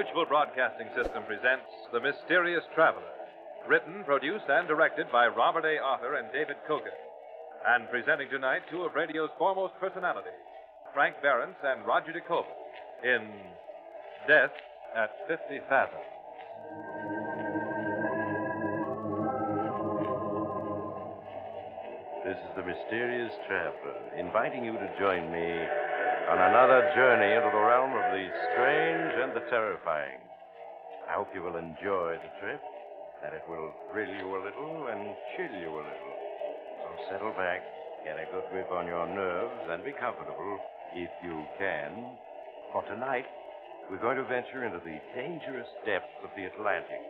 Mutual Broadcasting System presents The Mysterious Traveler, written, produced, and directed by Robert A. Arthur and David Cogan. And presenting tonight two of radio's foremost personalities, Frank Barents and Roger DeCoven, in Death at 50 Fathoms. This is The Mysterious Traveler, inviting you to join me on another journey into the realm of the strange and the terrifying. I hope you will enjoy the trip, that it will thrill you a little and chill you a little. So settle back, get a good grip on your nerves, and be comfortable if you can. For tonight, we're going to venture into the dangerous depths of the Atlantic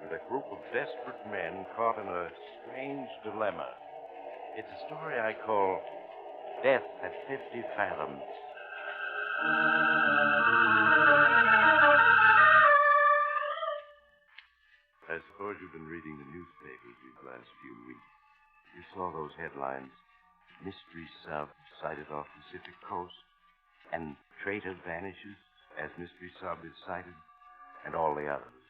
with a group of desperate men caught in a strange dilemma. It's a story I call Death at 50 Fathoms. I suppose you've been reading the newspapers these last few weeks. You saw those headlines. Mystery sub sighted off Pacific coast, and traitor vanishes as mystery sub is sighted, and all the others.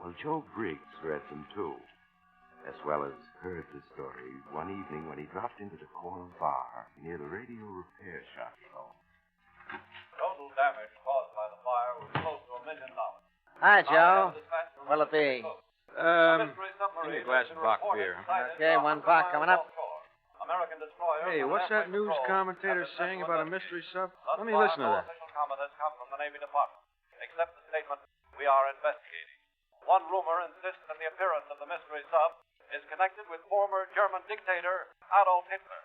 Well, Joe Briggs read them too, as well as heard the story one evening when he dropped into the corner bar near the radio repair shop. Total damage caused by the fire was close to $1 million. Hi, Joe. What'll it be? Give me a glass of rock beer. Okay, $1 coming up. Hey, what's that news commentator saying about a mystery sub? Let me listen to that. Official comment has come from the Navy Department. Accept the statement, we are investigating. One rumor insists that the appearance of the mystery sub is connected with former German dictator Adolf Hitler.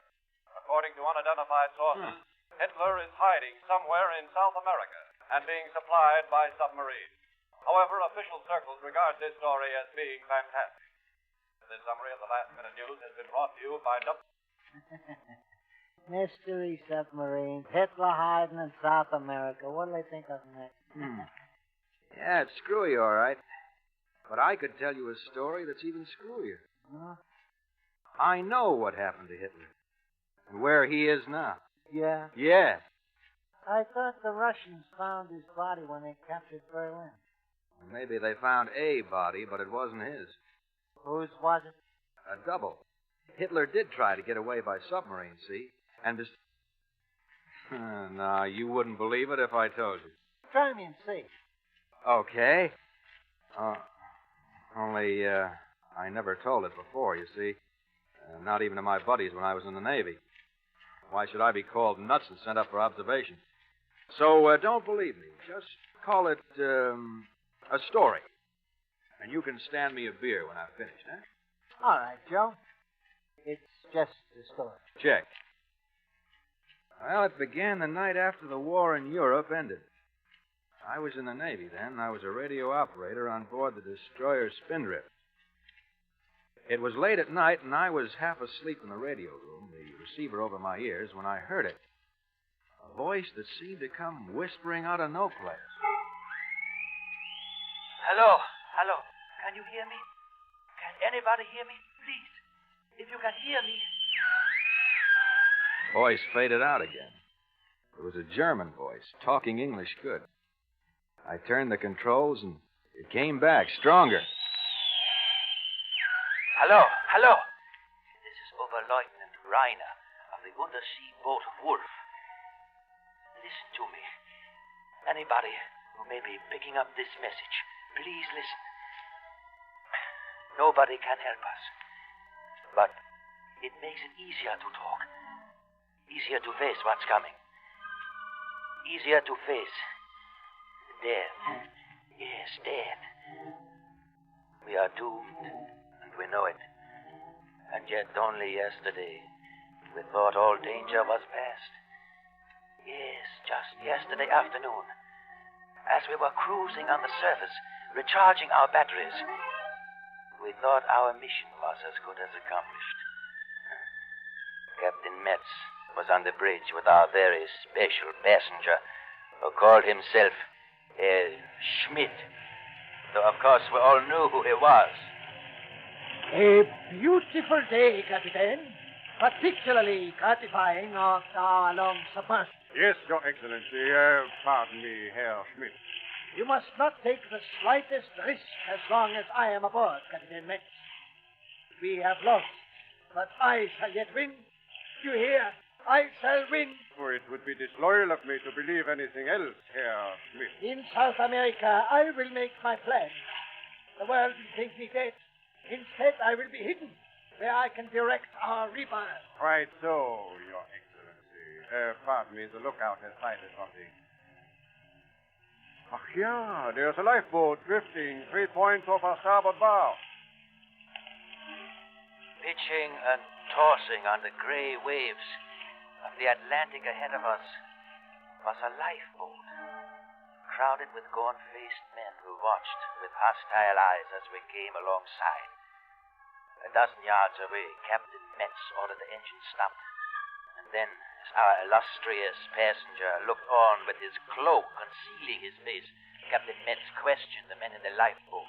According to unidentified sources, Hitler is hiding somewhere in South America and being supplied by submarines. However, official circles regard this story as being fantastic. This summary of the last-minute news has been brought to you by Mystery submarines. Hitler hiding in South America. What'll they think of next? Yeah, it's screwy, all right. But I could tell you a story that's even screwier. Huh? I know what happened to Hitler. And where he is now. Yeah? Yeah. I thought the Russians found his body when they captured Berlin. Well, maybe they found a body, but it wasn't his. Whose was it? A double. Hitler did try to get away by submarine, see? And no, you wouldn't believe it if I told you. Try me and see. Okay. Only, I never told it before, you see. Not even to my buddies when I was in the Navy. Why should I be called nuts and sent up for observation? So, don't believe me. Just call it, a story. And you can stand me a beer when I've finished, huh? All right, Joe. It's just a story. Check. Well, it began the night after the war in Europe ended. I was in the Navy then. I was a radio operator on board the destroyer Spindrift. It was late at night, and I was half asleep in the radio room, the receiver over my ears, when I heard it. A voice that seemed to come whispering out of no place. Hello? Can you hear me? Can anybody hear me? Please, if you can hear me. Voice faded out again. It was a German voice, talking English good. I turned the controls, and it came back, stronger. Hello? This is Oberleutnant Reiner of the undersea boat Wolf. Listen to me. Anybody who may be picking up this message, please listen. Nobody can help us. But it makes it easier to talk. Easier to face what's coming. Easier to face death. Yes, death. We are doomed, and we know it. And yet only yesterday we thought all danger was past. Yes, just yesterday afternoon, as we were cruising on the surface, recharging our batteries, we thought our mission was as good as accomplished. Captain Metz was on the bridge with our very special passenger, who called himself Schmidt, though of course we all knew who he was. A beautiful day, Captain. Particularly gratifying after our long submersion. Yes, Your Excellency. Pardon me, Herr Schmidt. You must not take the slightest risk as long as I am aboard, Captain Metz. We have lost, but I shall yet win. You hear? I shall win. For it would be disloyal of me to believe anything else, Herr Schmidt. In South America, I will make my plan. The world will think me dead. Instead, I will be hidden, where I can direct our rebirth. Quite so, Your Excellency. Pardon me, the lookout has sighted something. Ach, yeah, there's a lifeboat drifting 3 points off our starboard bow. Pitching and tossing on the gray waves of the Atlantic ahead of us was a lifeboat, crowded with gaunt-faced men who watched with hostile eyes as we came alongside. A dozen yards away, Captain Metz ordered the engine stopped, and then, as our illustrious passenger looked on with his cloak concealing his face, Captain Metz questioned the men in the lifeboat.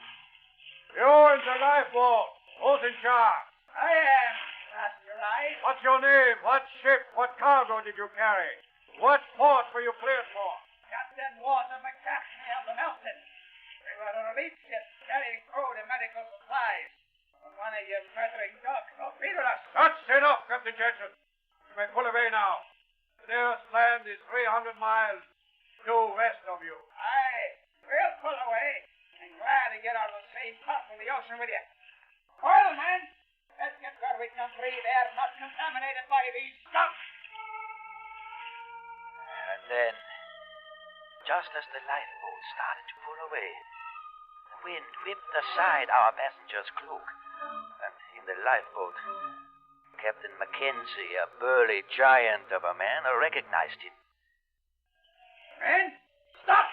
You in the lifeboat. Who's in charge? I am, Master Eye. What's your name? What ship? What cargo did you carry? What port were you cleared for? Captain Walter McCaffrey of the Mountain. We were a relief ship carrying food and medical supplies. When one of your murdering dogs torpedoed us. That's enough, Captain Jensen. You may pull away now. The nearest land is 300 miles due west of you. Aye, we'll pull away. And glad to get out of the safe part of the ocean with you. Oil, man! Let's get where we can breathe air not contaminated by these skunks. And then, just as the lifeboat started to pull away, the wind whipped aside our passenger's cloak, and in the lifeboat, Captain Mackenzie, a burly giant of a man, recognized him. Men, stop!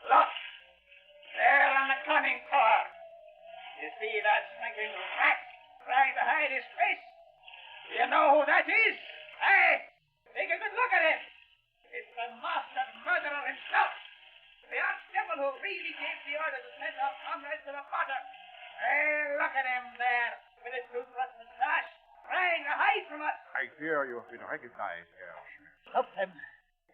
Look! There on the conning tower. You see that stinking rat trying to hide his face? Do you know who that is? Hey, take a good look at him. It's the master murderer himself. The archdevil who really gave the order to send our comrades to the bottom. Hey, look at him there, with his toothless mustache, trying to hide from us. I fear you have been recognized, Herr Schmidt. Stop them.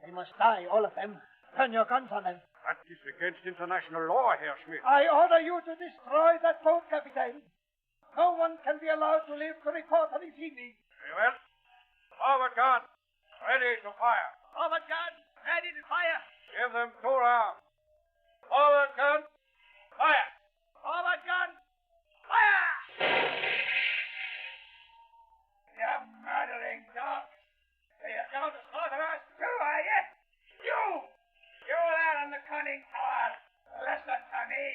They must die, all of them. Turn your guns on them. That is against international law, Herr Schmidt. I order you to destroy that boat, Captain. No one can be allowed to live to report on this evening. Very well. Forward gun. Ready to fire. Forward gun, ready to fire. Give them 2 rounds. Forward gun. Fire. Forward gun, fire! You murdering dogs. You're going to slaughter us too, are you? You there in the conning tower. Listen to me.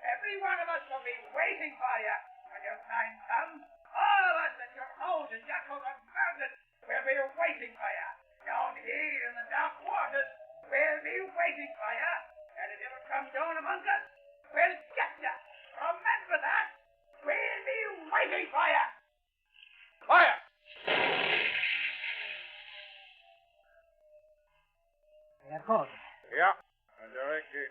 Every one of us will be waiting for you. When your time comes, all of us that your hoes and jackals have murdered will be waiting for you. Down here in the dark waters, we'll be waiting for you. And if you ever come down among us, we'll get you. Remember that. We'll be waiting for you. Fire. They're gone. Yeah. And directly,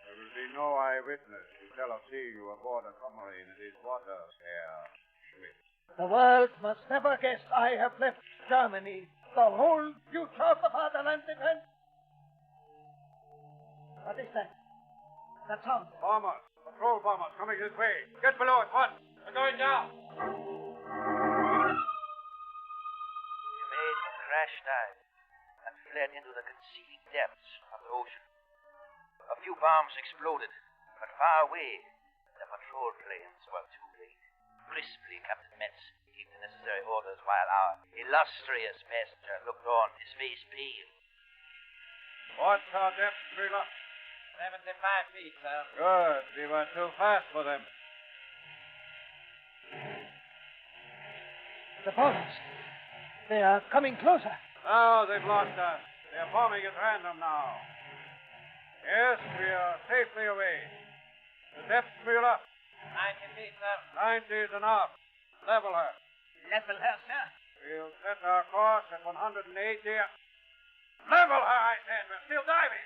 there will be no eyewitness to tell of seeing you aboard a submarine in these waters, Herr Schmidt. The world must never guess I have left Germany. The whole future of the fatherland depends. What is that? That sound. Bombers. Patrol bombers coming this way. Get below at once. They're going down. We made a crash dive and fled into the concealing depths of the ocean. A few bombs exploded, but far away, the patrol planes were too late. Crisply, Captain Metz gave the necessary orders while our illustrious passenger looked on, his face pale. What's our depth, Wheeler? 75 feet, sir. Good. We were too fast for them. The bombs. They are coming closer. Oh, they've lost us. They're forming at random now. Yes, we are safely away. The depth, Wheeler? 90 feet, sir. 90 is enough. Level her. Level her, sir. We'll set our course at 180. Level her, I said. We're still diving.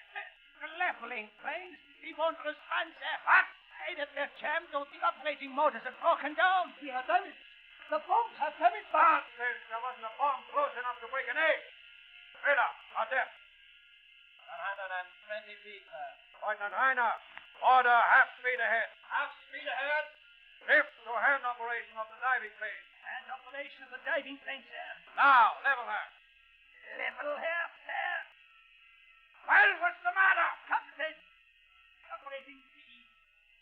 The leveling planes. He won't respond, sir. What? Eight of their jams, those operating motors have broken down. We are done. The bombs have come in fast. There wasn't a bomb close enough to break an egg. Miller, on deck. 120 feet, sir. Lieutenant Heiner, order half speed ahead. Half speed ahead. Lift to hand operation of the diving plane. And operation of the diving plane, sir. Now, level her. Level here, sir. Well, what's the matter? Captain. Operating speed.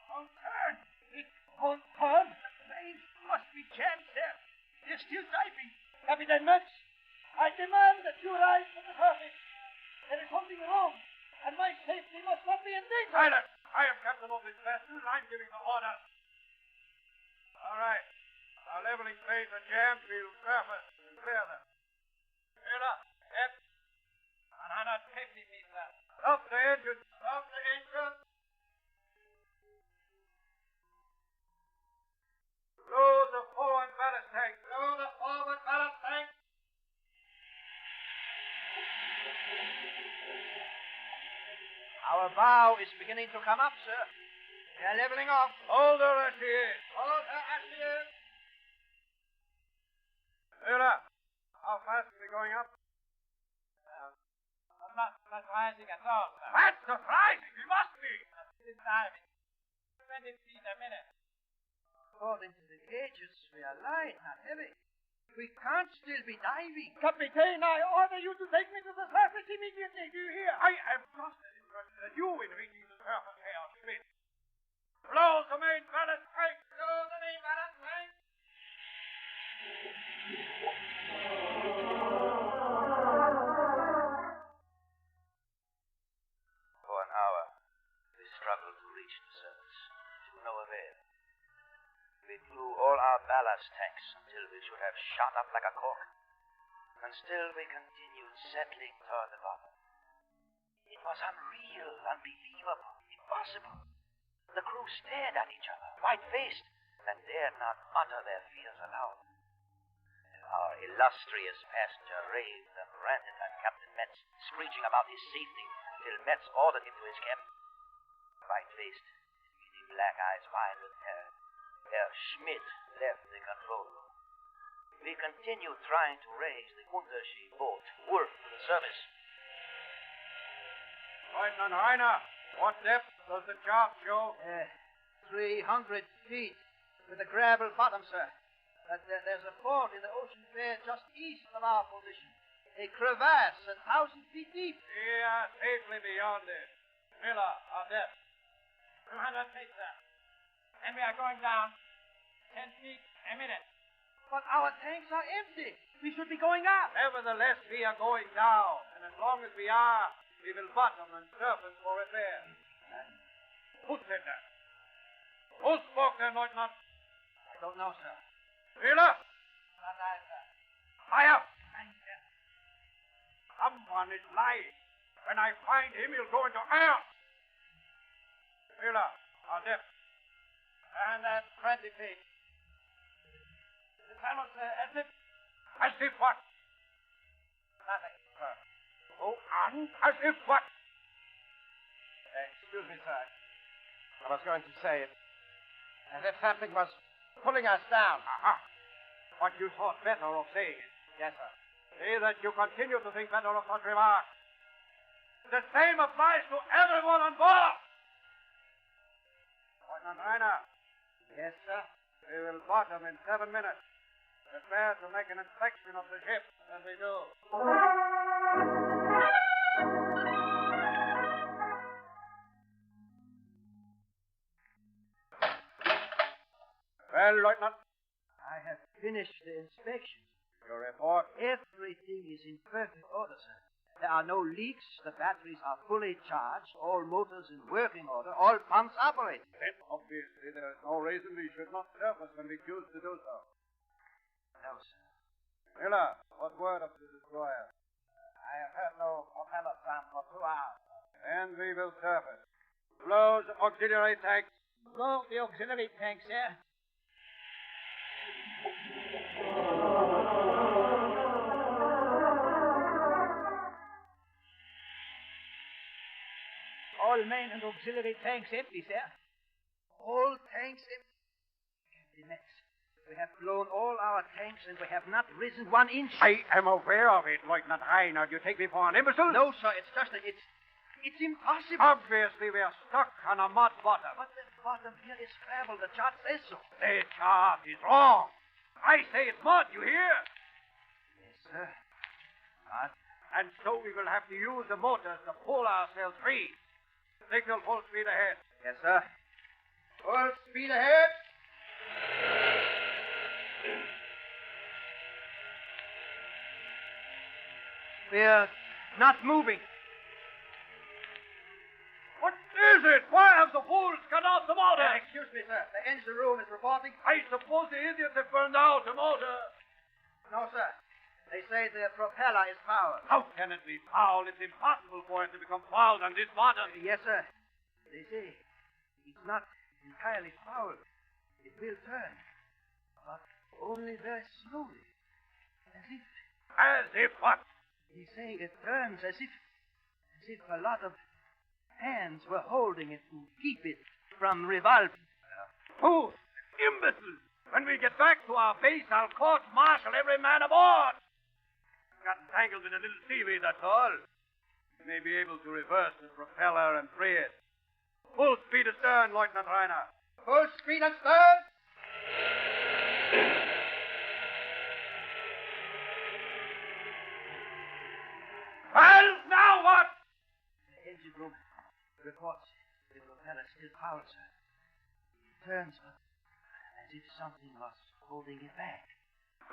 Won't turn. It won't turn. The plane must be jammed, sir. They're still diving. Captain Metz, I demand that you rise to the surface. There is something wrong, and my safety must not be in danger. Silence. I am captain of this vessel, and I'm giving the order. All right. Our leveling planes are jammed. We'll surface and clear them. Miller, F. 150 feet, sir. Stop the engine. Stop the engine. Load the forward ballast tank. Load the forward ballast tank. Our bow is beginning to come up, sir. We are leveling off. Hold her as she is. Hold her as she is. Miller, how fast are we going up? Not rising at all, sir. That's surprising. We must be. It's diving. 20 feet a minute. According to the gauges, we are light, not heavy. We can't still be diving. Captain, I order you to take me to the surface immediately. Do you hear? I am just as interested as you in reaching the surface here, Smith. Blow the main ballast tank. Blow the main ballast tank. For an hour, we struggled to reach the surface, to no avail. We blew all our ballast tanks until we should have shot up like a cork. And still we continued settling toward the bottom. It was unreal, unbelievable, impossible. The crew stared at each other, white-faced, and dared not utter their fears aloud. Our illustrious passenger raved and ranted at Captain Metz, screeching about his safety, till Metz ordered him to his cabin. White-faced, his beady black eyes wide with terror, Herr Schmidt left the control room. We continued trying to raise the Untersee boat, Wolf, to the surface. Lieutenant Heiner, what depth does the chart show? 300 feet with a gravel bottom, sir. There's a ford in the ocean there just east of our position. A crevasse 1,000 feet deep. We are safely beyond it. Miller, our depth. 200 feet, sir. And we are going down 10 feet a minute. But our tanks are empty. We should be going up. Nevertheless, we are going down. And as long as we are, we will bottom and surface for repair. Who said that? Who spoke there, Lieutenant? I don't know, sir. Miller! Not I, sir. Fire! Someone is lying. When I find him, he'll go into air. Miller, our depth. And 20 feet. The fellow, sir, as if... As if what? Nothing, sir. Oh, as if what? Excuse me, sir. I was going to say it. As if something was pulling us down. Aha. But you thought better of saying it. Yes, sir. See that you continue to think better of such remarks. The same applies to everyone on board. Lieutenant Heiner. Yes, sir. We will bottom in 7 minutes. Prepare to make an inspection of the ship as we do. Well, Lieutenant? I have finished the inspection. Your report? Everything is in perfect order, sir. There are no leaks, the batteries are fully charged, all motors in working order, all pumps operating. Then, obviously, there is no reason we should not surface when we choose to do so. No, sir. Miller, what word of the destroyer? I have heard no propeller sound for 2 hours. And we will surface. Blow the auxiliary tanks. Blow the auxiliary tank, sir. All main and auxiliary tanks empty, sir. All tanks empty. Captain Metz, We have blown all our tanks, and we have not risen 1 inch. I am aware of it, Lieutenant Reiner. Do you take me for an imbecile? No, sir. It's just that it's impossible. Obviously, we are stuck on a mud bottom. But the bottom here is gravel. The chart says so. The chart is wrong. I say it's mud, you hear? Yes, sir. Mud. And so we will have to use the motors to pull ourselves free. Signal full speed ahead. Yes, sir. Full speed ahead. We're not moving. What is it? Why have the fools cut out the motor? Excuse me, sir. The engine room is reporting. I suppose the idiots have burned out the motor. No, sir. They say the propeller is fouled. How can it be fouled? It's impossible for it to become fouled on this bottom. Yes, sir. They say it's not entirely fouled. It will turn, but only very slowly. As if what? They say it turns as if a lot of hands were holding it to keep it from revolving. Fools! Imbeciles! When we get back to our base, I'll court-martial every man aboard. Got entangled in a little seaweed, that's all. We may be able to reverse the propeller and free it. Full speed astern, Lieutenant Reiner. Full speed astern. Well, now what? The engine room reports the propeller still fouled, sir. It turns as if something was holding it back.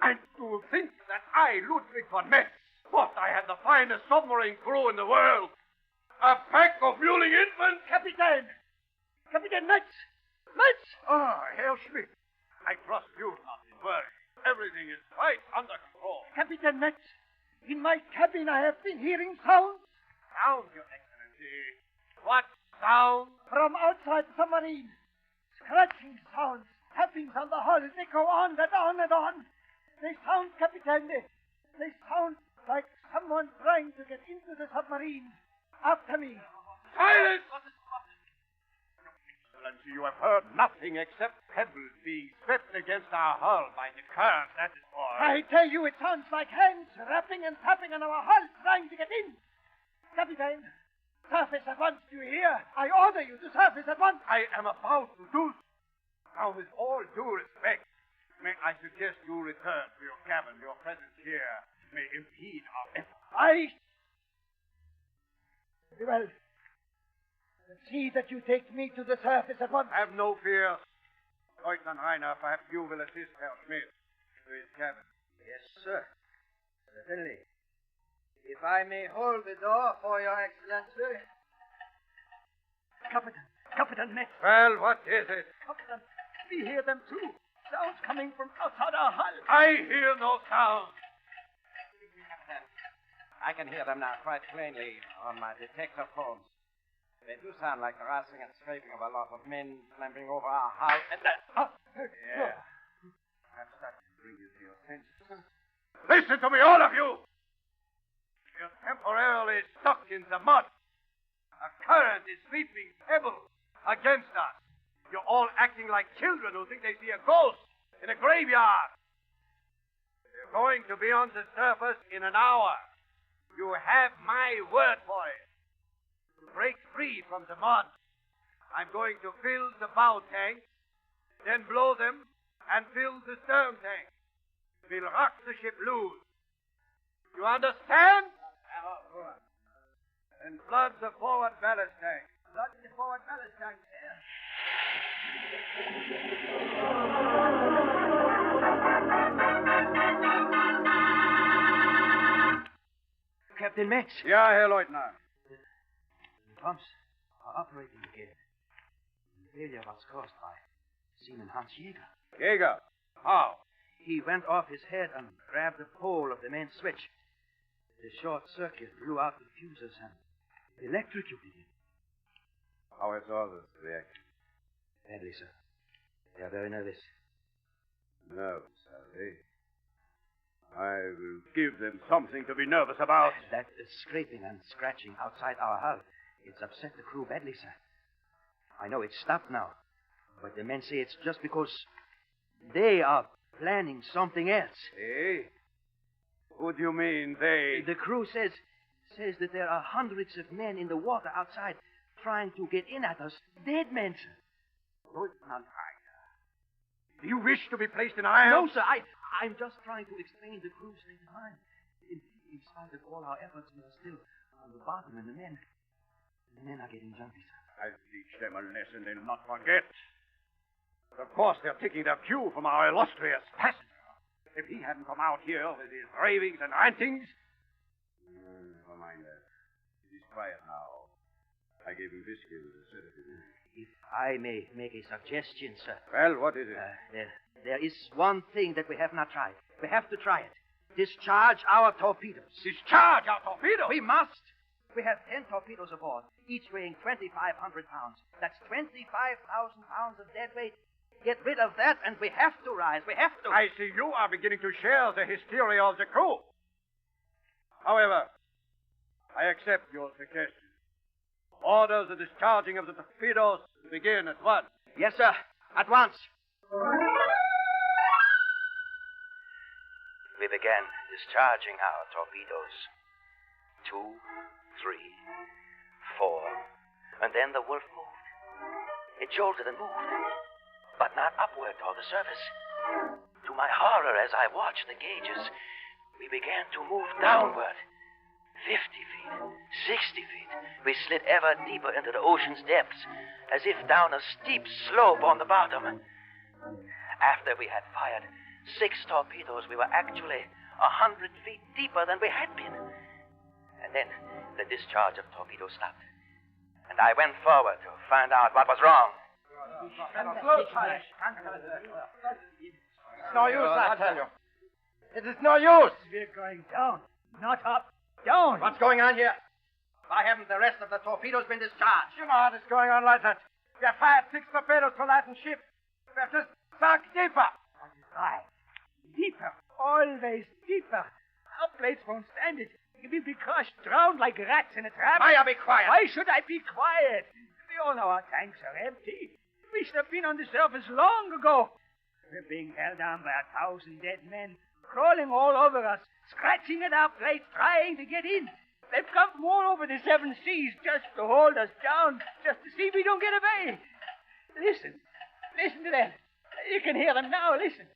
And to think that I, Ludwig von Metz, thought I had the finest submarine crew in the world. A pack of mewling infants. Captain! Captain Metz! Metz! Ah, Herr Schmidt. I trust you not to worry. Everything is quite under control. Captain Metz, in my cabin I have been hearing sounds. Sound, Your Excellency. What sound? From outside the submarine. Scratching sounds, tappings on the hull. They go on and on and on. They sound, Captain. They sound like someone trying to get into the submarine. After me. Silence! Excellency, you have heard nothing except pebbles being swept against our hull by the current, that is all. I tell you, it sounds like hands rapping and tapping on our hull trying to get in. Captain, surface at once, do you hear? I order you to surface at once. I am about to do so. Now, with all due respect, may I suggest you return to your cabin? Your presence here may impede our efforts. Well, see that you take me to the surface at once. Have no fear. Lieutenant Reiner, perhaps you will assist Herr Schmidt to his cabin. Yes, sir. Certainly. If I may hold the door for your Excellency. Captain Metz. Well, what is it? Captain, we hear them too. Sounds coming from outside our hull. I hear no sound. I can hear them now quite plainly on my detector phones. They do sound like the rustling and scraping of a lot of men clambering over our hull. And yeah. Perhaps that can bring you to your senses. Listen to me, all of you! You're temporarily stuck in the mud. A current is sweeping pebbles against us. You're all acting like children who think they see a ghost in a graveyard. You're going to be on the surface in an hour. You have my word for it. To break free from the mud, I'm going to fill the bow tanks, then blow them, and fill the stern tank. We'll rock the ship loose. You understand? And flood the forward ballast tank. Flood the forward ballast tank. Captain Metz. Yeah, Herr Leutnant. The pumps are operating again. The failure was caused by Seaman Hans Jäger. Jäger? How? He went off his head and grabbed the pole of the main switch. The short circuit blew out the fuses and electrocuted him. How has all this reacted? Badly, sir. They are very nervous. Nervous, are they? I will give them something to be nervous about. That scraping and scratching outside our hull, it's upset the crew badly, sir. I know it's stopped now, but the men say it's just because they are planning something else. Eh? Who do you mean, they? The crew says that there are hundreds of men in the water outside trying to get in at us. Dead men, sir. Do you wish to be placed in irons? No, sir. I'm just trying to explain the crew's state of mind. In spite of all our efforts, we are still on the bottom, and the men are getting jumpy, sir. I'll teach them a lesson they'll not forget. Of course, they're taking their cue from our illustrious passenger. If he hadn't come out here with his ravings and rantings... Never mind that. He's quiet now. I gave him whiskey with a sedative. If I may make a suggestion, sir. Well, what is it? There is one thing that we have not tried. We have to try it. Discharge our torpedoes. Discharge our torpedoes? We must. We have 10 torpedoes aboard, each weighing 2,500 pounds. That's 25,000 pounds of dead weight. Get rid of that, and we have to rise. We have to. I see you are beginning to share the hysteria of the crew. However, I accept your suggestion. Order the discharging of the torpedoes to begin at once. Yes, sir. At once. We began discharging our torpedoes. 2, 3, 4. And then the Wolf moved. It jolted and moved, but not upward toward the surface. To my horror, as I watched the gauges, we began to move downward. 50 feet, 60 feet. We slid ever deeper into the ocean's depths, as if down a steep slope on the bottom. After we had fired 6 torpedoes, we were actually 100 feet deeper than we had been. And then the discharge of torpedoes stopped. And I went forward to find out what was wrong. It's no use, I tell you. It is no use. We're going down, not up. Down. What's going on here? Why haven't the rest of the torpedoes been discharged? You know how it's going on, Lieutenant. We have fired 6 torpedoes to lighten ship. We have just sunk deeper. Right. Deeper. Always deeper. Our plates won't stand it. We'll be crushed, drowned like rats in a trap. Maya, be quiet. Why should I be quiet? We all know our tanks are empty. We should have been on the surface long ago. We're being held down by 1,000 dead men, crawling all over us, scratching at our plates, trying to get in. They've come from all over the 7 seas just to hold us down, just to see if we don't get away. Listen. Listen to them. You can hear them now. Listen.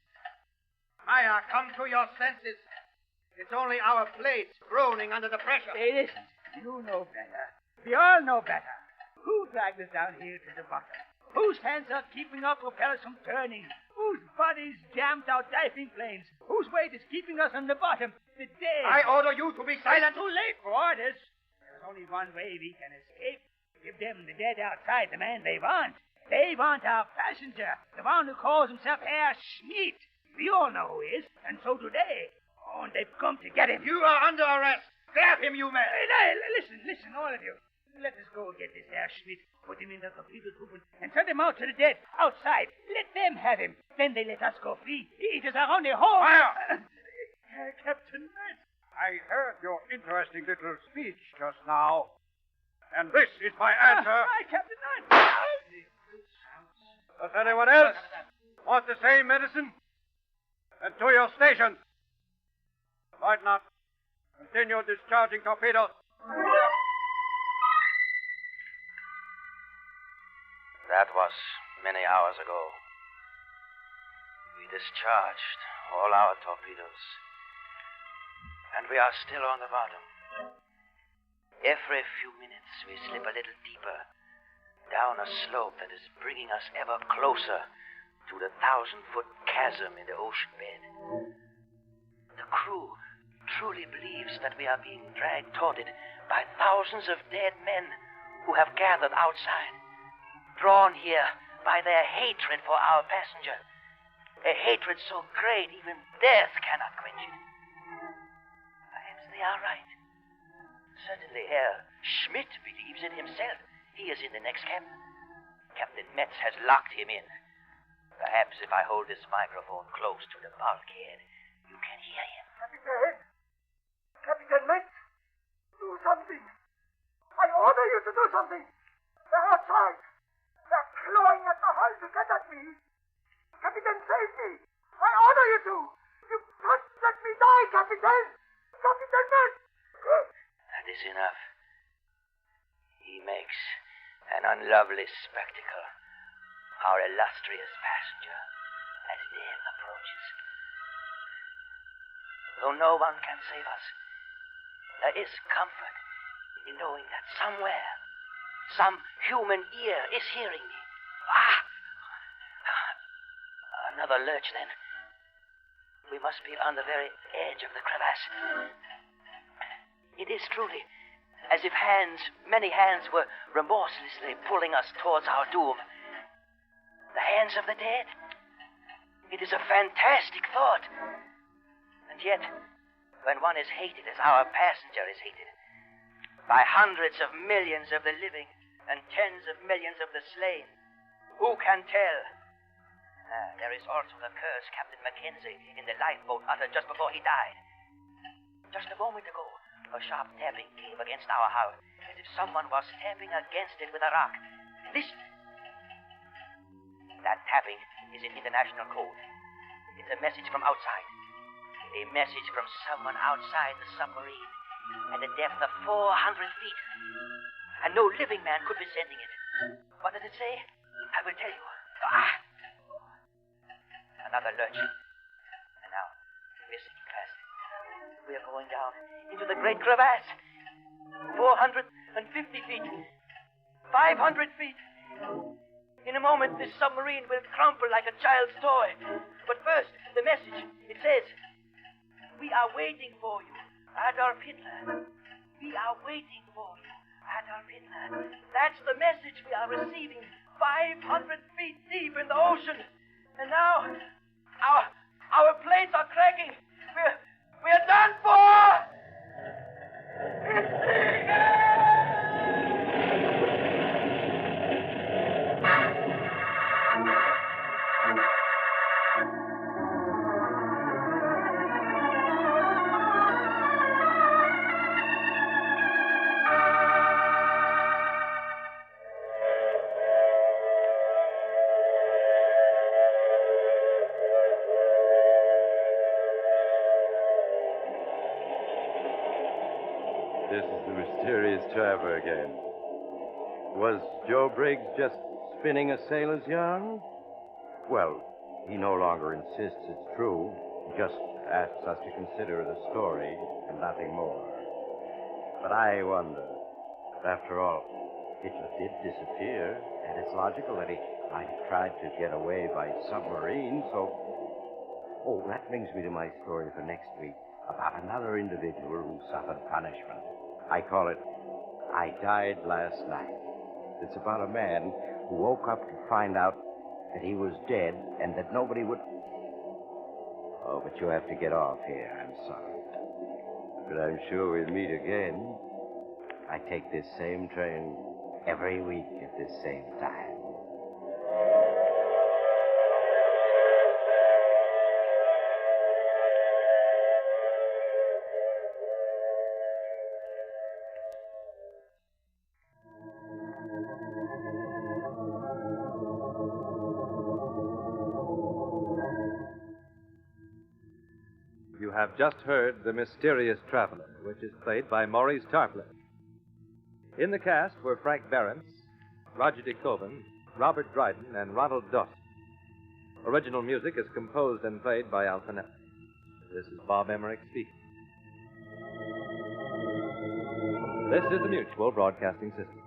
Maya, come to your senses. It's only our plates groaning under the pressure. Hey, listen. You know better. We all know better. Who dragged us down here to the bottom? Whose hands are keeping our propellers from turning? Whose bodies jammed our diving planes? Whose weight is keeping us on the bottom? The dead. I order you to be silent. Too late for orders. There's only one way we can escape. Give them the dead outside the man they want. They want our passenger, the one who calls himself Herr Schmidt. We all know who he is, and so do they. Oh, and they've come to get him. You are under arrest. Grab him, you men. Listen, all of you. Let us go get this Herr Schmidt, put him in the torpedo tube, and send him out to the dead, outside. Let them have him. Then they let us go free. It is our only hope. Fire! Captain Knight. I heard your interesting little speech just now. And this is my answer. Captain Knight. Does anyone else want the same medicine? And to your stations. Lieutenant, continue discharging torpedoes. That was many hours ago. We discharged all our torpedoes. And we are still on the bottom. Every few minutes we slip a little deeper down a slope that is bringing us ever closer to the 1,000-foot chasm in the ocean bed. The crew truly believes that we are being dragged toward it by thousands of dead men who have gathered outside, drawn here by their hatred for our passenger, a hatred so great even death cannot quench it. Perhaps they are right. Certainly Herr Schmidt believes it himself. He is in the next cabin. Captain Metz has locked him in. Perhaps if I hold this microphone close to the bulkhead, you can hear him. Captain Metz, do something. I order you to do something. They're outside. They're clawing at the hull to get at me. Captain, save me. I order you you. You must let me die, Capitan. Capitan Ned. That is enough. He makes an unlovely spectacle. Our illustrious passenger as death approaches. Though no one can save us, there is comfort in knowing that somewhere, some human ear is hearing me. Another lurch, then. We must be on the very edge of the crevasse. It is truly as if many hands were remorselessly pulling us towards our doom. The hands of the dead. It is a fantastic thought. And yet, when one is hated as our passenger is hated, by hundreds of millions of the living and tens of millions of the slain, who can tell? There is also the curse Captain Mackenzie in the lifeboat uttered just before he died. Just a moment ago, a sharp tapping came against our hull, as if someone was tapping against it with a rock. Listen. That tapping is in international code. It's a message from outside. A message from someone outside the submarine at a depth of 400 feet. And no living man could be sending it. What does it say? I will tell you. Another lurch. And now, listen fast. We are going down into the great crevasse. 450 feet. 500 feet. In a moment, this submarine will crumple like a child's toy. But first, the message. It says, "We are waiting for you, Adolf Hitler. We are waiting for you, Adolf Hitler." That's the message we are receiving 500 feet deep in the ocean. And now, our planes are cracking. We're done for! This is the mysterious traveler again. Was Joe Briggs just spinning a sailor's yarn? Well, he no longer insists it's true. He just asks us to consider it a story and nothing more. But I wonder, after all, Hitler did disappear, and it's logical that he might have tried to get away by submarine, so... Oh, that brings me to my story for next week about another individual who suffered punishment. I call it, I Died Last Night. It's about a man who woke up to find out that he was dead and that nobody would... Oh, but you have to get off here. I'm sorry. But I'm sure we'll meet again. I take this same train every week at this same time. You have just heard The Mysterious Traveler, which is played by Maurice Tarplin. In the cast were Frank Behrens, Roger De Koven, Robert Dryden, and Ronald Dawson. Original music is composed and played by Al Finelli. This is Bob Emmerich speaking. This is the Mutual Broadcasting System.